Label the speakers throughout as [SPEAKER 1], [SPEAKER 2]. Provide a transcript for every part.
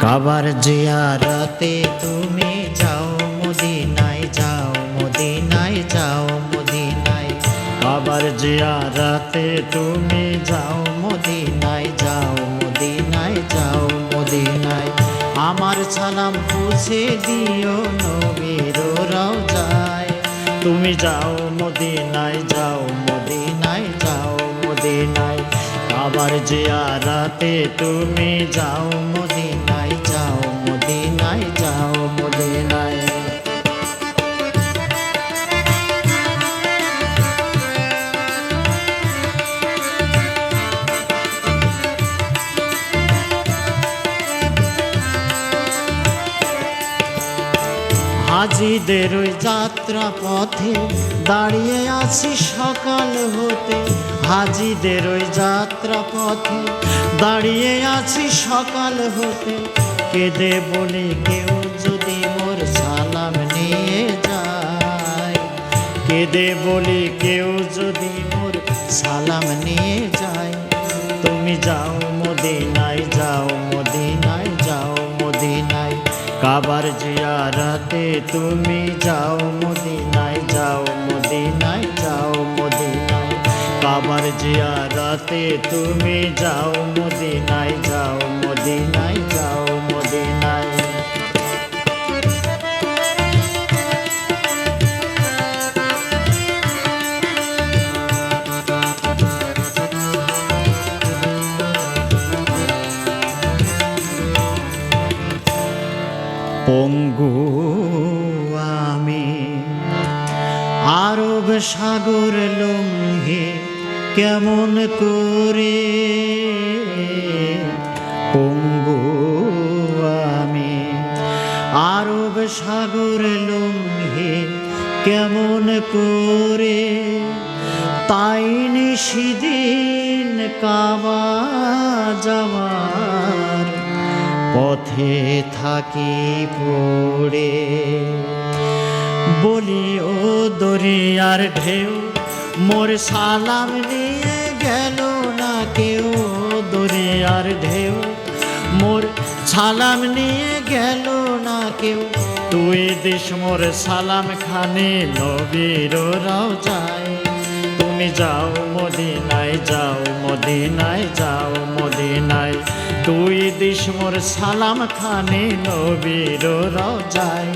[SPEAKER 1] কাবার জিয়ারতে তুমি যাও মদিনায়, যাও মদিনায়, যাও মদিনায়। কাবার জিয়ারতে তুমি যাও মদিনায়, যাও মদিনায়, যাও মদিনায়। আমার সালাম পৌঁছে দিও নবীর রওজায়। তুমি যাও মদিনায়, যাও মদিনায়, যাও মদিনায়। কাবার জিয়ারতে তুমি যাও মদিনায়, যাও মদিনায়, যাও মদিনায়। হাজিদের ওই যাত্রা পথে দাঁড়িয়ে আছি সকাল হতে। হাজিদের ওই যাত্রা পথে দাঁড়িয়ে আছি সকাল হতে। কেঁদে বলি কেউ যদি মোর সালাম নিয়ে যায়। কেঁদে বলি কেউ যদি মোর সালাম নিয়ে যায়। তুমি যাও মদিনায়, যাও মদিনায়, যাও মদিনায়। কাবার জিয়ারতে তুমি যাও মদিনায়, যাও মদিনায়, যাও মদিনায়। কাবার জিয়ারতে তুমি যাও মদিনায়, যাও মদিনায়, যাও মদিনায়। পঙ্গু আমি আরব সাগর লঙ্ঘে কেমন করে। পঙ্গু আমি আরব সাগর লঙ্ঘে কেমন করে। তাই নিশিদিন কাবা যাওয়ার পথে থাকি পড়ে। বলি ও দরিয়ার ঢেউ মোর সালাম নিয়ে গেল না কেউ। দরিয়ার ঢেউ মোর সালাম নিয়ে গেল না কেউ। তুই দিস মোর সালাম খানে নবীর রওজায়। তুমি যাও মদিনায়, যাও মদিনায়, যাও মদিনায়। তুই দিস মোর সালাম খানে নবীর রওজায়।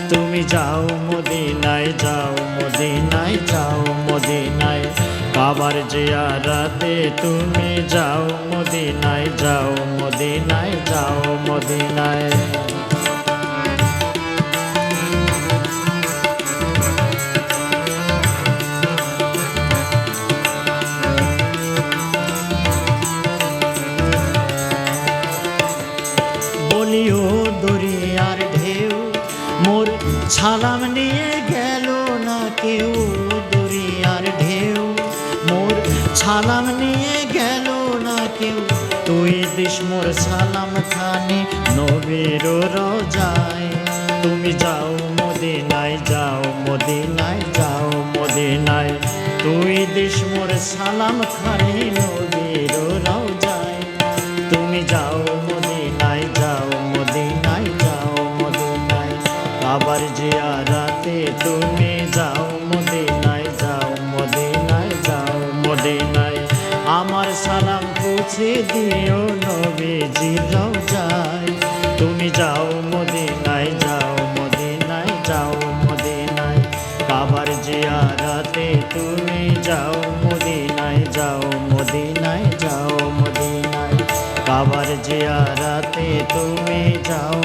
[SPEAKER 1] তুমি যাও মদিনায়, যাও মদিনায়, যাও মদিনায়। কাবার জিয়ারতে তুমি যাও মদিনায়, যাও মদিনায়, যাও মদিনায়। বলিও দরিয়ার ঢেউ মোর সালাম নিয়ে গেল না কেউ। দরিয়ার ঢেউ মোর সালাম নিয়ে গেল না কেউ। তুই দিস মোর সালাম খানে নবীর রওজায়। তুমি যাও মদিনায়, যাও মদিনায়, যাও মদিনায়। তুই দিস মোর সালাম খানে নবীর রওজায়। তুমি যাও মদিনায়, যাও মদিনায়, যাও মদিনায়। কাবার জিয়ারতে তুমি যাও মদিনায়, যাও মদিনায়, যাও মদিনায়। আমার সালাম পৌঁছে দিও নবীজির রওজায়। তুমি যাও মদিনায়, যাও মদিনায়, যাও মদিনায়। কাবার জিয়ারতে তুমি যাও মদিনায়, যাও মদিনায়, যাও মদিনায়। কাবার জিয়ারতে তুমি যাও।